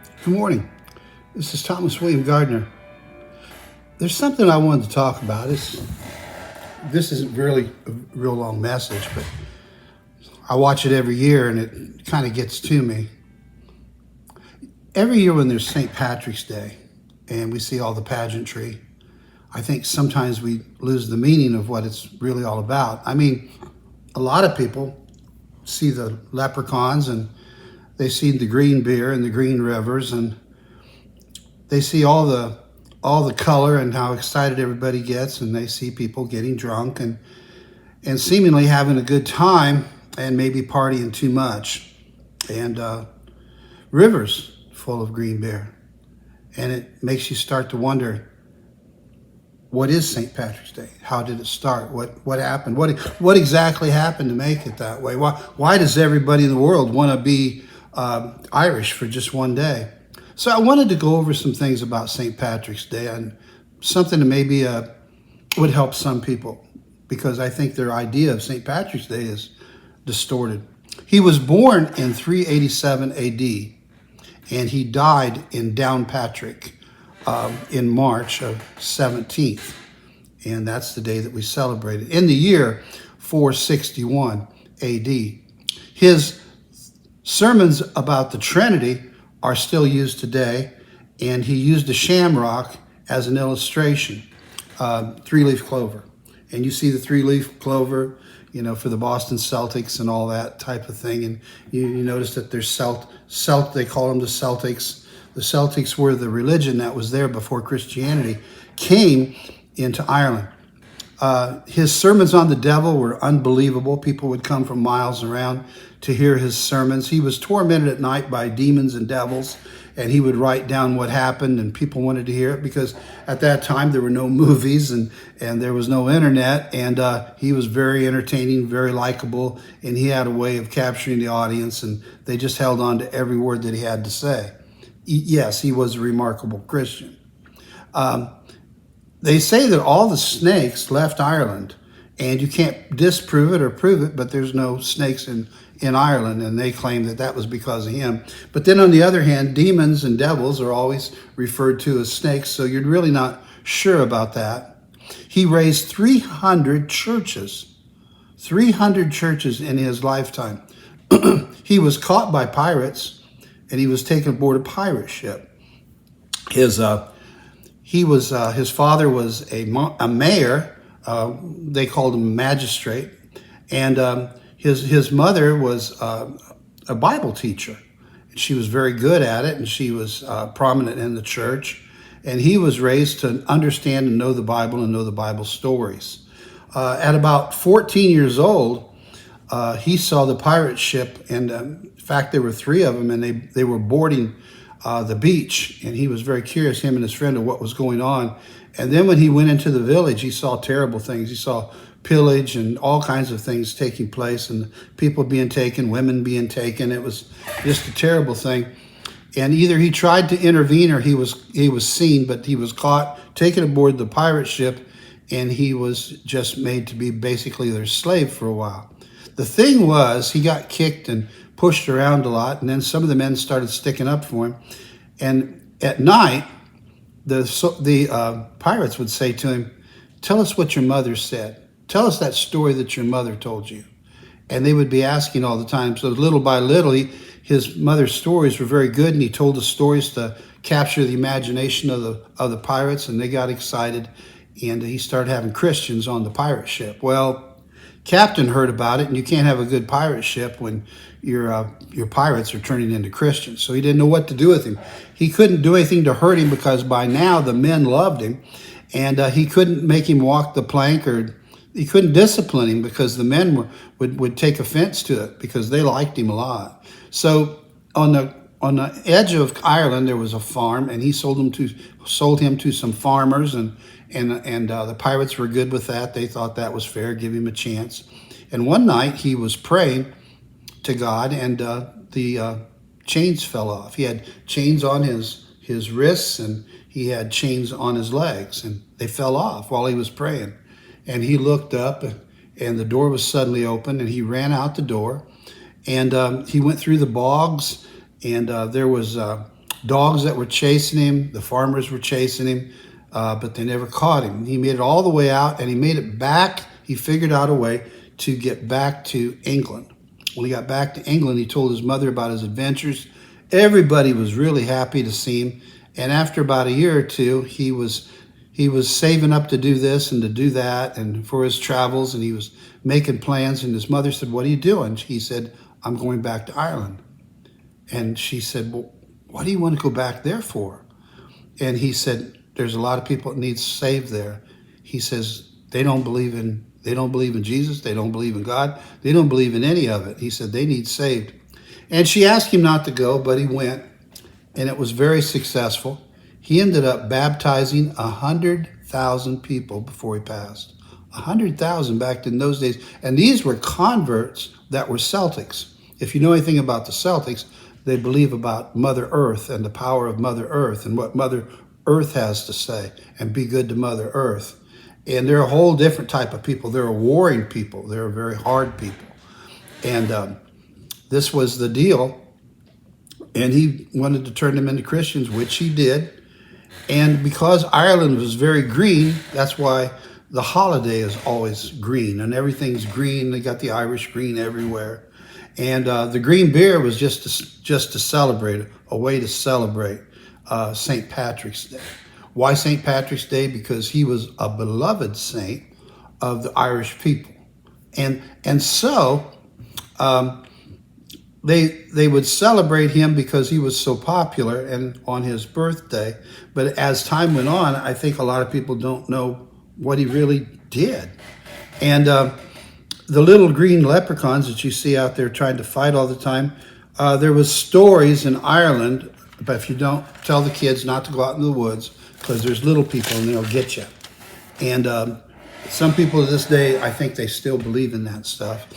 Good morning. This is Thomas William Gardner. There's something I wanted to talk about. This isn't really a real long message, but I watch it every year and it kind of gets to me. Every year when there's St. Patrick's Day and we see all the pageantry, I think sometimes we lose the meaning of what it's really all about. I mean, a lot of people see the leprechauns and they see the green beer and the green rivers, and they see all the color and how excited everybody gets, and they see people getting drunk and seemingly having a good time and maybe partying too much, and rivers full of green beer. And it makes you start to wonder, what is St. Patrick's Day? How did it start? What happened? What exactly happened to make it that way? Why does everybody in the world want to be Irish for just one day? So I wanted to go over some things about St. Patrick's Day and something that maybe would help some people, because I think their idea of St. Patrick's Day is distorted. He was born in 387 AD, and he died in Downpatrick in March of 17th, and that's the day that we celebrated. In the year 461 AD, his sermons about the Trinity are still used today, and he used a shamrock as an illustration, three-leaf clover. And you see the three-leaf clover, for the Boston Celtics and all that type of thing. And you notice that there's they call them the Celtics. The Celtics were the religion that was there before Christianity came into Ireland. His sermons on the devil were unbelievable. People would come from miles around to hear his sermons. He was tormented at night by demons and devils, and he would write down what happened, and people wanted to hear it because at that time there were no movies and there was no internet, and he was very entertaining, very likable, and he had a way of capturing the audience, and they just held on to every word that he had to say. Yes, he was a remarkable Christian. They say that all the snakes left Ireland, and you can't disprove it or prove it, but there's no snakes in Ireland, and they claim that that was because of him. But then on the other hand, demons and devils are always referred to as snakes, so you're really not sure about that. He raised 300 churches in his lifetime. He was caught by pirates, and he was taken aboard a pirate ship. His father was a mayor. They called him a magistrate, and his mother was a Bible teacher. She was very good at it, and she was prominent in the church. And he was raised to understand and know the Bible and know the Bible stories. At about 14 years old, he saw the pirate ship, and in fact, there were three of them, and they were boarding the beach, and he was very curious, him and his friend, of what was going on. And then when he went into the village, he saw terrible things. He saw pillage and all kinds of things taking place, and people being taken, women being taken. It was just a terrible thing. And either he tried to intervene or he was seen, but he was caught, taken aboard the pirate ship, and he was just made to be basically their slave for a while. The thing was, he got kicked and pushed around a lot, and then some of the men started sticking up for him. And at night, the pirates would say to him, "Tell us what your mother said. Tell us that story that your mother told you." And they would be asking all the time. So little by little, his mother's stories were very good, and he told the stories to capture the imagination of the pirates, and they got excited, and he started having Christians on the pirate ship. Well, captain heard about it, and you can't have a good pirate ship when your pirates are turning into Christians. So he didn't know what to do with him. He couldn't do anything to hurt him because by now the men loved him, and he couldn't make him walk the plank, or he couldn't discipline him because the men would take offense to it because they liked him a lot. So on the edge of Ireland there was a farm, and he sold him to some farmers, and the pirates were good with that. They thought that was fair, give him a chance. And one night he was praying to God, and the chains fell off. He had chains on his wrists, and he had chains on his legs, and they fell off while he was praying. And he looked up, and the door was suddenly open, and he ran out the door, and he went through the bogs, and there was dogs that were chasing him, the farmers were chasing him, but they never caught him. He made it all the way out, and he made it back. He figured out a way to get back to England. When he got back to England, he told his mother about his adventures. Everybody was really happy to see him. And after about a year or two, he was saving up to do this and to do that and for his travels, and he was making plans. And his mother said, "What are you doing?" He said, "I'm going back to Ireland." And she said, "Well, what do you want to go back there for?" And he said, "There's a lot of people that need saved there." He says, they don't believe in Jesus. They don't believe in God. They don't believe in any of it. He said, they need saved. And she asked him not to go, but he went, and it was very successful. He ended up baptizing 100,000 people before he passed. 100,000 back in those days. And these were converts that were Celtics. If you know anything about the Celtics, they believe about Mother Earth and the power of Mother Earth and what Mother Earth has to say, and be good to Mother Earth. And they're a whole different type of people. They're a warring people. They're a very hard people. And this was the deal. And he wanted to turn them into Christians, which he did. And because Ireland was very green, that's why the holiday is always green. And everything's green. They got the Irish green everywhere. And the green beer was just to celebrate, a way to celebrate St. Patrick's Day. Why St. Patrick's Day? Because he was a beloved saint of the Irish people. And so they would celebrate him because he was so popular and on his birthday. But as time went on, I think a lot of people don't know what he really did. And the little green leprechauns that you see out there trying to fight all the time, there was stories in Ireland, but if you don't tell the kids not to go out in the woods, because there's little people and they'll get you. And some people to this day, I think they still believe in that stuff.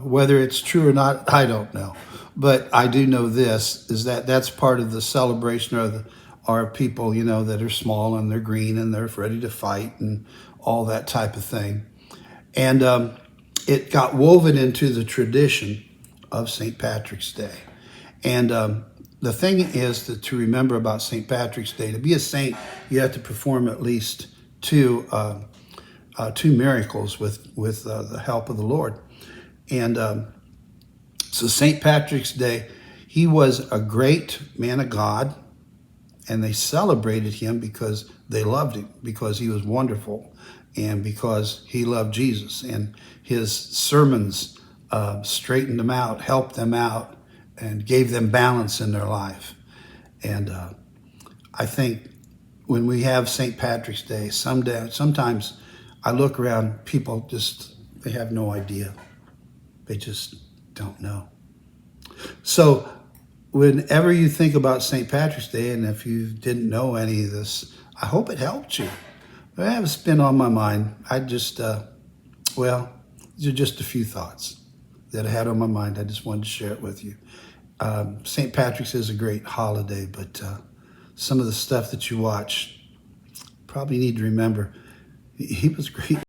Whether it's true or not, I don't know. But I do know this, is that that's part of the celebration of our people, you know, that are small and they're green and they're ready to fight and all that type of thing. And it got woven into the tradition of St. Patrick's Day. And the thing is that to remember about St. Patrick's Day, to be a saint, you have to perform at least two miracles with the help of the Lord. And so St. Patrick's Day, he was a great man of God, and they celebrated him because they loved him, because he was wonderful, and because he loved Jesus. And his sermons straightened them out, helped them out, and gave them balance in their life. And I think when we have St. Patrick's Day, sometimes I look around, people they have no idea. They just don't know. So whenever you think about St. Patrick's Day, and if you didn't know any of this, I hope it helped you. I have a spin on my mind. These are just a few thoughts that I had on my mind. I just wanted to share it with you. St. Patrick's is a great holiday, but some of the stuff that you watch, probably need to remember, he was great.